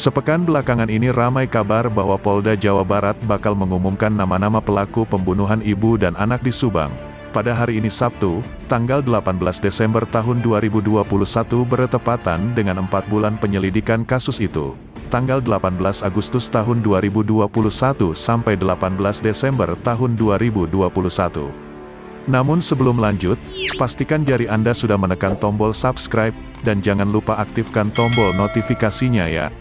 Sepekan belakangan ini ramai kabar bahwa Polda Jawa Barat bakal mengumumkan nama-nama pelaku pembunuhan ibu dan anak di Subang. Pada hari ini Sabtu, tanggal 18 Desember tahun 2021 bertepatan dengan 4 bulan penyelidikan kasus itu. Tanggal 18 Agustus tahun 2021 sampai 18 Desember tahun 2021. Namun sebelum lanjut, pastikan jari Anda sudah menekan tombol subscribe, dan jangan lupa aktifkan tombol notifikasinya ya.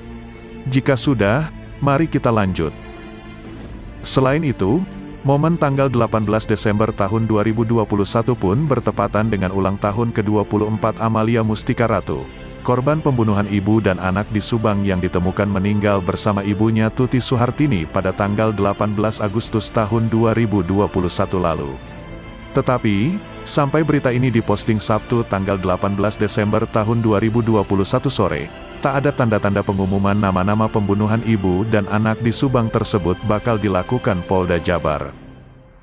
Jika sudah, mari kita lanjut. Selain itu, momen tanggal 18 Desember tahun 2021 pun bertepatan dengan ulang tahun ke-24 Amalia Mustika Ratu, korban pembunuhan ibu dan anak di Subang yang ditemukan meninggal bersama ibunya Tuti Suhartini pada tanggal 18 Agustus tahun 2021 lalu. Tetapi, sampai berita ini diposting Sabtu tanggal 18 Desember tahun 2021 sore, tak ada tanda-tanda pengumuman nama-nama pembunuhan ibu dan anak di Subang tersebut bakal dilakukan Polda Jabar.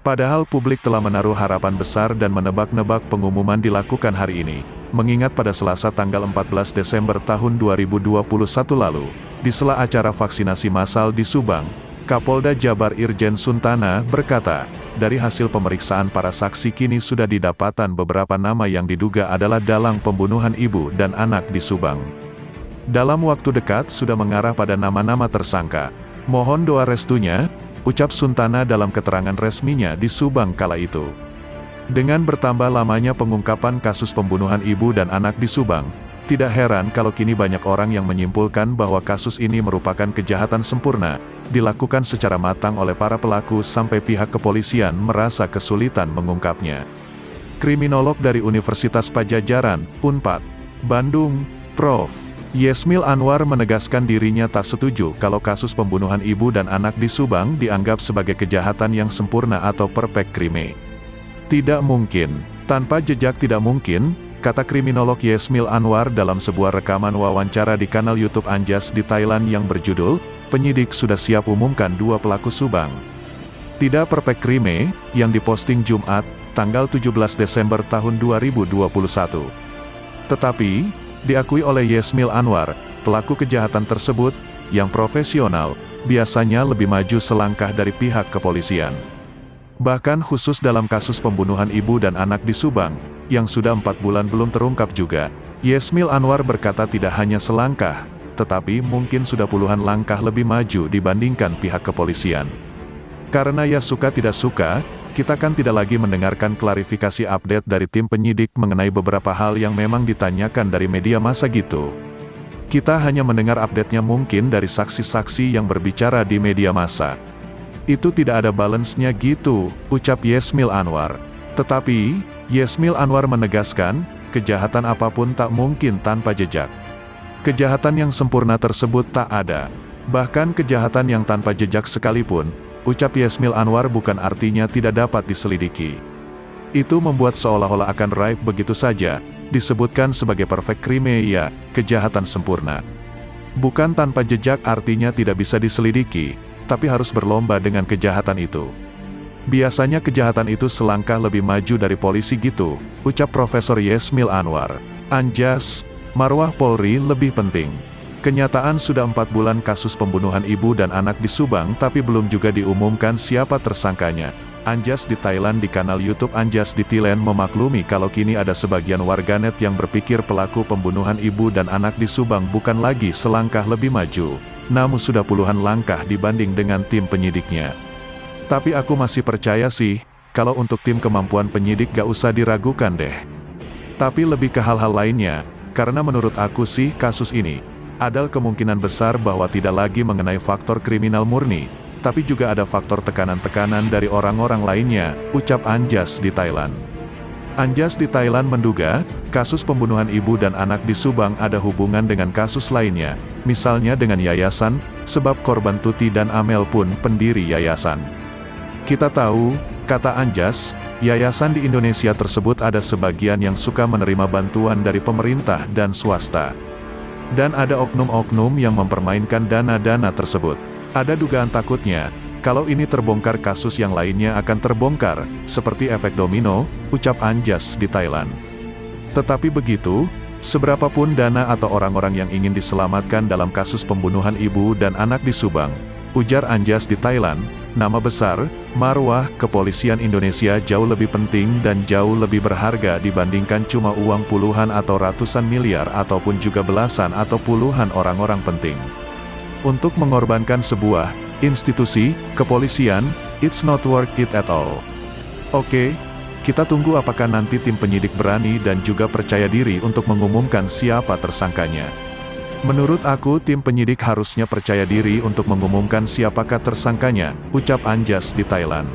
Padahal publik telah menaruh harapan besar dan menebak-nebak pengumuman dilakukan hari ini, mengingat pada Selasa tanggal 14 Desember tahun 2021 lalu, di sela acara vaksinasi massal di Subang, Kapolda Jabar Irjen Suntana berkata, dari hasil pemeriksaan para saksi kini sudah didapatkan beberapa nama yang diduga adalah dalang pembunuhan ibu dan anak di Subang. Dalam waktu dekat sudah mengarah pada nama-nama tersangka. Mohon doa restunya, ucap Suntana dalam keterangan resminya di Subang kala itu. Dengan bertambah lamanya pengungkapan kasus pembunuhan ibu dan anak di Subang, tidak heran kalau kini banyak orang yang menyimpulkan bahwa kasus ini merupakan kejahatan sempurna, dilakukan secara matang oleh para pelaku sampai pihak kepolisian merasa kesulitan mengungkapnya. Kriminolog dari Universitas Padjadjaran, Unpad, Bandung, Prof. Yesmil Anwar menegaskan dirinya tak setuju kalau kasus pembunuhan ibu dan anak di Subang dianggap sebagai kejahatan yang sempurna atau perfect crime. Tidak mungkin, tanpa jejak tidak mungkin, kata kriminolog Yesmil Anwar dalam sebuah rekaman wawancara di kanal YouTube Anjas di Thailand yang berjudul, "Penyidik sudah siap umumkan 2 pelaku Subang." Tidak perfect crime, yang diposting Jumat, tanggal 17 Desember tahun 2021. Tetapi, diakui oleh Yesmil Anwar, pelaku kejahatan tersebut, yang profesional, biasanya lebih maju selangkah dari pihak kepolisian. Bahkan khusus dalam kasus pembunuhan ibu dan anak di Subang, yang sudah 4 bulan belum terungkap juga, Yesmil Anwar berkata tidak hanya selangkah, tetapi mungkin sudah puluhan langkah lebih maju dibandingkan pihak kepolisian. Karena ya suka tidak suka, kita kan tidak lagi mendengarkan klarifikasi update dari tim penyidik mengenai beberapa hal yang memang ditanyakan dari media massa gitu. Kita hanya mendengar update-nya mungkin dari saksi-saksi yang berbicara di media massa. Itu tidak ada balance-nya gitu, ucap Yesmil Anwar. Tetapi, Yesmil Anwar menegaskan, kejahatan apapun tak mungkin tanpa jejak. Kejahatan yang sempurna tersebut tak ada. Bahkan kejahatan yang tanpa jejak sekalipun, ucap Yesmil Anwar bukan artinya tidak dapat diselidiki. Itu membuat seolah-olah akan raib begitu saja, disebutkan sebagai perfect crime ya, kejahatan sempurna. Bukan tanpa jejak artinya tidak bisa diselidiki, tapi harus berlomba dengan kejahatan itu. Biasanya kejahatan itu selangkah lebih maju dari polisi gitu, ucap Profesor Yesmil Anwar. Anjas, marwah Polri lebih penting. Kenyataan sudah 4 bulan kasus pembunuhan ibu dan anak di Subang tapi belum juga diumumkan siapa tersangkanya. Anjas di Thailand di kanal YouTube Anjas di Thailand memaklumi kalau kini ada sebagian warganet yang berpikir pelaku pembunuhan ibu dan anak di Subang bukan lagi selangkah lebih maju, namun sudah puluhan langkah dibanding dengan tim penyidiknya. Tapi aku masih percaya sih, kalau untuk tim kemampuan penyidik gak usah diragukan deh. Tapi lebih ke hal-hal lainnya, karena menurut aku sih kasus ini, ada kemungkinan besar bahwa tidak lagi mengenai faktor kriminal murni, tapi juga ada faktor tekanan-tekanan dari orang-orang lainnya, ucap Anjas di Thailand. Anjas di Thailand menduga, kasus pembunuhan ibu dan anak di Subang ada hubungan dengan kasus lainnya, misalnya dengan yayasan, sebab korban Tuti dan Amel pun pendiri yayasan. Kita tahu, kata Anjas, yayasan di Indonesia tersebut ada sebagian yang suka menerima bantuan dari pemerintah dan swasta. Dan ada oknum-oknum yang mempermainkan dana-dana tersebut. Ada dugaan takutnya, kalau ini terbongkar kasus yang lainnya akan terbongkar, seperti efek domino, ucap Anjas di Thailand. Tetapi begitu, Seberapapun dana atau orang-orang yang ingin diselamatkan dalam kasus pembunuhan ibu dan anak di Subang, ujar Anjas di Thailand, nama besar, marwah, kepolisian Indonesia jauh lebih penting dan jauh lebih berharga dibandingkan cuma uang puluhan atau ratusan miliar ataupun juga belasan atau puluhan orang-orang penting. Untuk mengorbankan sebuah institusi, kepolisian, it's not worth it at all. Oke, kita tunggu apakah nanti tim penyidik berani dan juga percaya diri untuk mengumumkan siapa tersangkanya. Menurut aku tim penyidik harusnya percaya diri untuk mengumumkan siapakah tersangkanya, ucap Anjas di Thailand.